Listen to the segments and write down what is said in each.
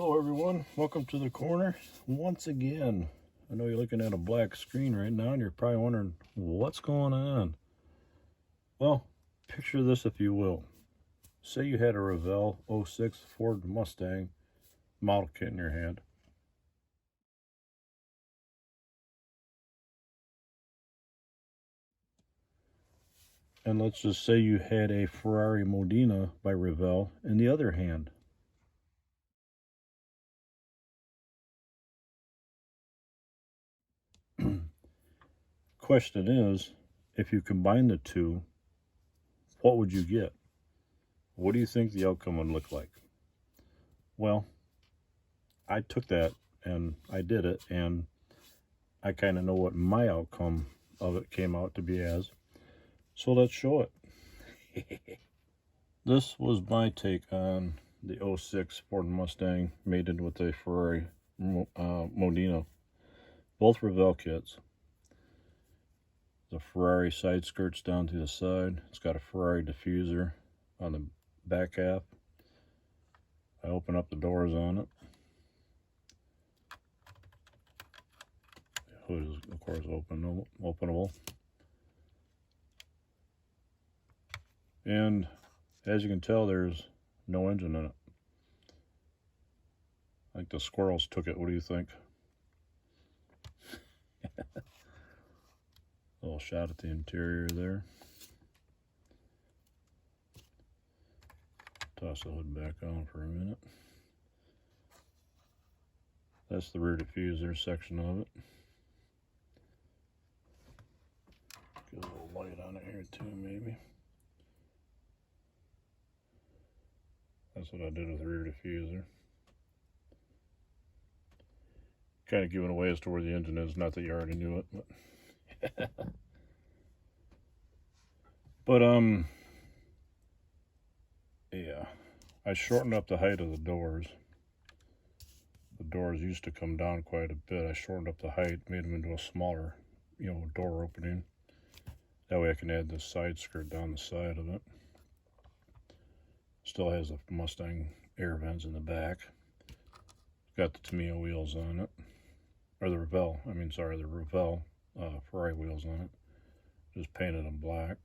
Hello everyone, welcome to the corner once again. I know you're looking at a black screen right now and you're probably wondering what's going on. Well, picture this if you will. Say you had a Revell 06 Ford Mustang model kit in your hand. And let's just say you had a Ferrari Modena by Revell in the other hand. Question is, if you combine the two, what would you get? What do you think the outcome would look like? Well, I took that and I did it, and I kind of know what my outcome of it came out to be as. So let's show it. This was my take on the 06 Ford Mustang mated with a Ferrari Modena. Both Revell kits. The Ferrari side skirts down to the side. It's got a Ferrari diffuser on the back half. I open up the doors on it. The hood is, of course, openable. And as you can tell, there's no engine in it. I think the squirrels took it. What do you think? A little shot at the interior there. Toss the hood back on for a minute. That's the rear diffuser section of it. Get a little light on it here too, maybe. That's what I did with the rear diffuser. Kind of giving away as to where the engine is, not that you already knew it, but but yeah, I shortened up the height of the doors. The doors used to come down quite a bit. I shortened up the height, made them into a smaller, door opening. That way I can add this side skirt down the side of it. Still has the Mustang air vents in the back. Got the Tamiya wheels on it. Or the Revell Ferrari wheels on it. Just painted them black.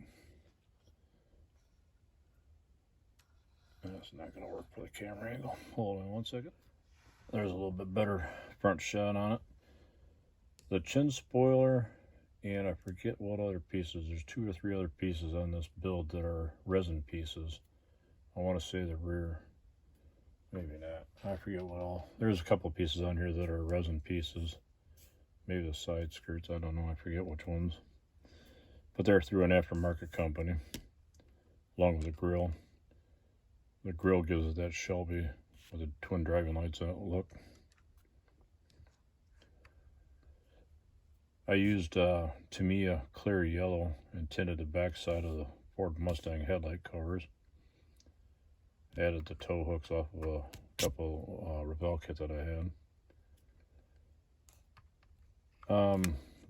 That's not going to work for the camera angle. Hold on one second. There's a little bit better front shot on it. The chin spoiler, and I forget what other pieces. There's 2 or 3 other pieces on this build that are resin pieces. I want to say the rear, maybe not. I forget what all. There's a couple of pieces on here that are resin pieces. Maybe the side skirts, I don't know. I forget which ones. But they're through an aftermarket company, along with the grill. The grill gives it that Shelby with the twin driving lights in it look. I used Tamiya clear yellow and tinted the back side of the Ford Mustang headlight covers. Added the tow hooks off of a couple Revell kits that I had.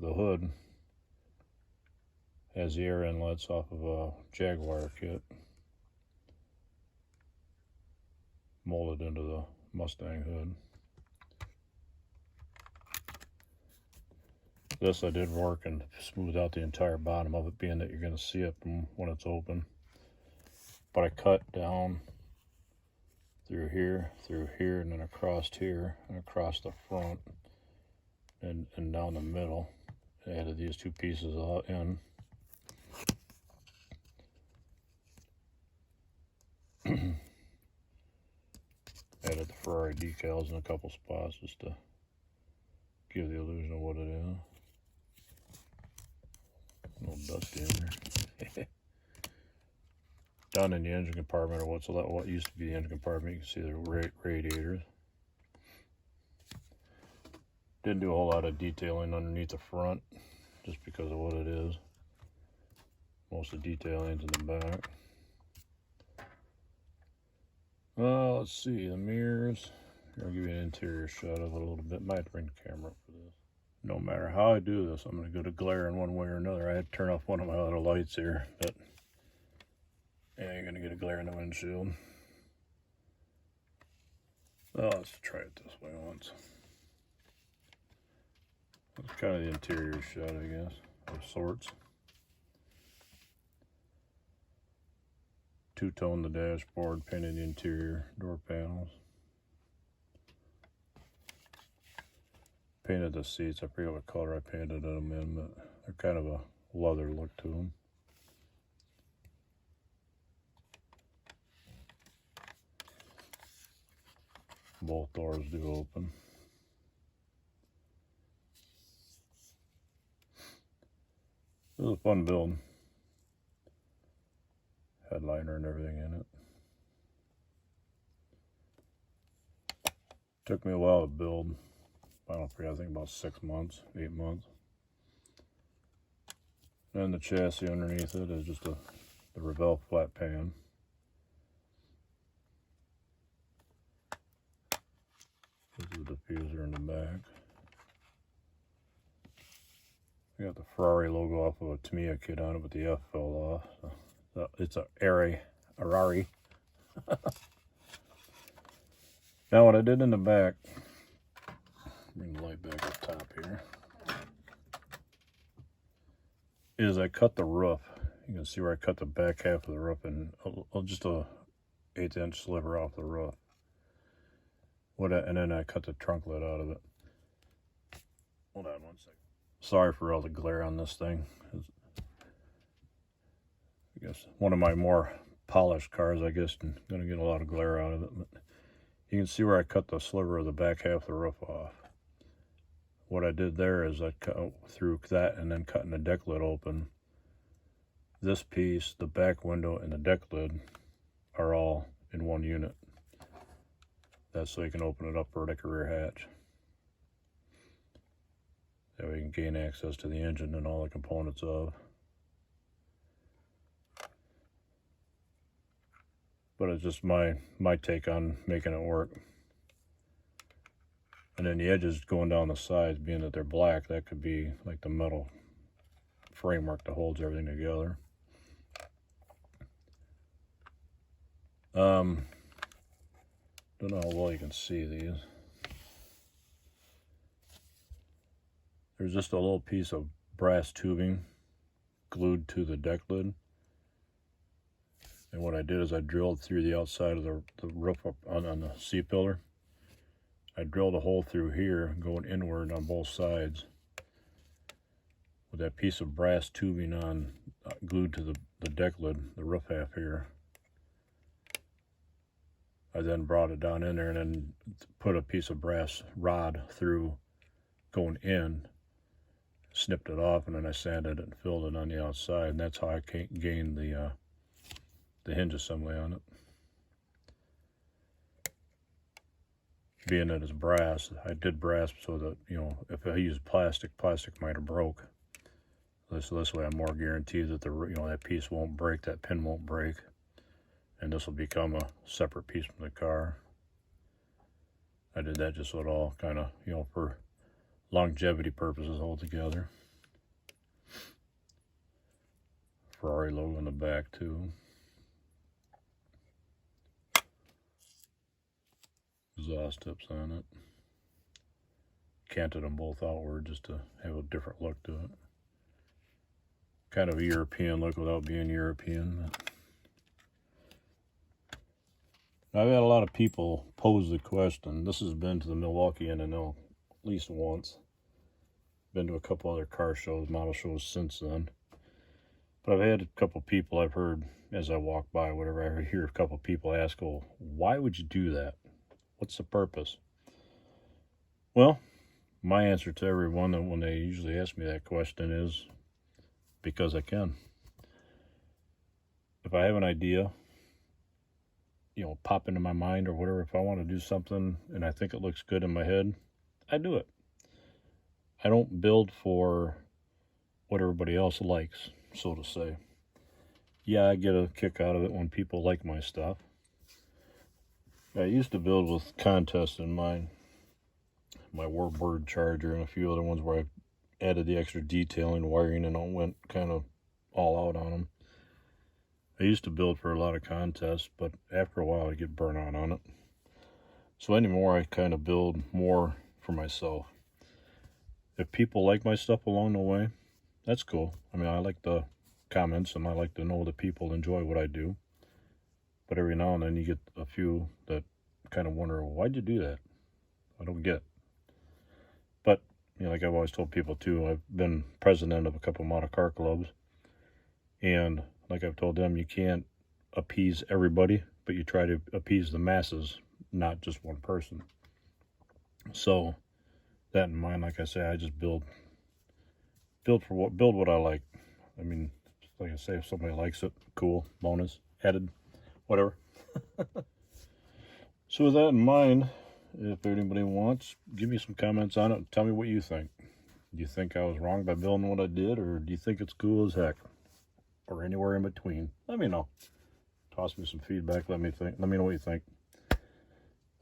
The hood has the air inlets off of a Jaguar kit, molded into the Mustang hood. This I did work and smooth out the entire bottom of it, being that you're going to see it when it's open. But I cut down through here, and then across here, and across the front, and down the middle. I added these 2 pieces in. Added the Ferrari decals in a couple spots just to give the illusion of what it is. A little dusty in there. Down in the engine compartment, or what used to be the engine compartment, you can see the radiators. Didn't do a whole lot of detailing underneath the front, just because of what it is. Most of the detailing's in the back. Let's see, the mirrors. Here, I'll give you an interior shot of it a little bit. Might bring the camera up for this. No matter how I do this, I'm going to go to glare in one way or another. I had to turn off one of my other lights here, but yeah, you're going to get a glare in the windshield. Well, let's try it this way once. It's kind of the interior shot, I guess, of sorts. Two-tone the dashboard, painted the interior door panels. Painted the seats. I forget what color I painted them in, but they're kind of a leather look to them. Both doors do open. It was a fun build. Headliner and everything in it. Took me a while to build. I don't forget, I think about 6 months, 8 months. And the chassis underneath it is just the Revell flat pan. This is the diffuser in the back. I got the Ferrari logo off of a Tamiya kit on it, but the F fell off. So it's a Ferrari. Now what I did in the back, bring the light back up top here, is I cut the roof. You can see where I cut the back half of the roof and just a 1/8" sliver off the roof. And then I cut the trunk lid out of it. Hold on one second. Sorry for all the glare on this thing. I guess one of my more polished cars, I guess, and gonna get a lot of glare out of it. But you can see where I cut the sliver of the back half of the roof off. What I did there is I cut through that and then cutting the deck lid open. This piece, the back window, and the deck lid are all in one unit. That's so you can open it up for like a rear hatch. That way you can gain access to the engine and all the components of. But it's just my take on making it work. And then the edges going down the sides, being that they're black, that could be like the metal framework that holds everything together. Don't know how well you can see these. There's just a little piece of brass tubing glued to the deck lid. And what I did is I drilled through the outside of the roof up on the C-pillar. I drilled a hole through here going inward on both sides with that piece of brass tubing on glued to the deck lid, the roof half here. I then brought it down in there and then put a piece of brass rod through going in, snipped it off, and then I sanded it and filled it on the outside, and that's how I gained the hinge assembly on it. Being that it's brass, I did brass so that, you know, if I used plastic might have broke. So this way I'm more guaranteed that that piece won't break, that pin won't break, and this will become a separate piece from the car. I did that just so it all kind of, for longevity purposes, hold together. Ferrari logo in the back too. Exhaust tips on it. Canted them both outward just to have a different look to it. Kind of a European look without being European. I've had a lot of people pose the question. This has been to the Milwaukee Inn, I know, at least once. Been to a couple other car shows, model shows since then. But I've had a couple people I've heard as I walk by, whatever, I hear a couple people ask, well, why would you do that? What's the purpose? Well, my answer to everyone that when they usually ask me that question is because I can. If I have an idea, pop into my mind or whatever, if I want to do something and I think it looks good in my head, I do it. I don't build for what everybody else likes, so to say. Yeah, I get a kick out of it when people like my stuff. I used to build with contests in mind. My Warbird Charger and a few other ones where I added the extra detailing, wiring, and all went kind of all out on them. I used to build for a lot of contests, but after a while I get burnt out on it. So anymore, I kind of build more for myself. If people like my stuff along the way, that's cool. I mean, I like the comments and I like to know that people enjoy what I do. But every now and then you get a few that kind of wonder, well, why'd you do that? I don't get it. But, you know, like I've always told people too, I've been president of a couple model car clubs. And like I've told them, you can't appease everybody, but you try to appease the masses, not just one person. So that in mind, like I say, I just build what I like. I mean, like I say, if somebody likes it, cool, bonus, added, whatever. So with that in mind, if anybody wants, give me some comments on it and tell me what you think. Do you think I was wrong by building what I did, or do you think it's cool as heck? Or anywhere in between? Let me know. Toss me some feedback. Let me know what you think.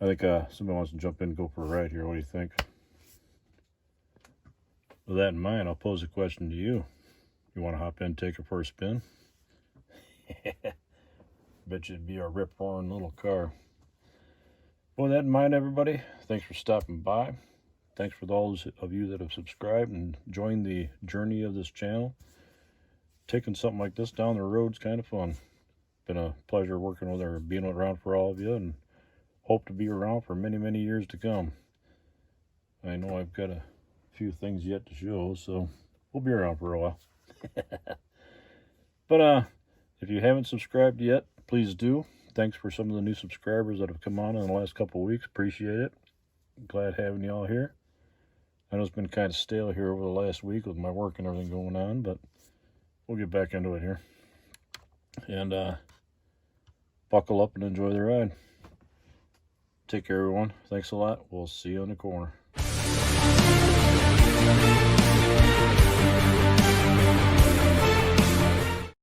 I think somebody wants to jump in and go for a ride here. What do you think? With that in mind, I'll pose a question to you. You want to hop in, take it for a spin? Bet you it'd be a rip-roaring little car. With that in mind, everybody, thanks for stopping by. Thanks for those of you that have subscribed and joined the journey of this channel. Taking something like this down the road's kind of fun. Been a pleasure working with her, being around for all of you, and hope to be around for many, many years to come. I know I've got a few things yet to show, so we'll be around for a while. But if you haven't subscribed yet, please do. Thanks for some of the new subscribers that have come on in the last couple of weeks. Appreciate it. Glad having y'all here. I know it's been kind of stale here over the last week with my work and everything going on, but we'll get back into it here. And buckle up and enjoy the ride. Take care, everyone. Thanks a lot. We'll see you in the corner.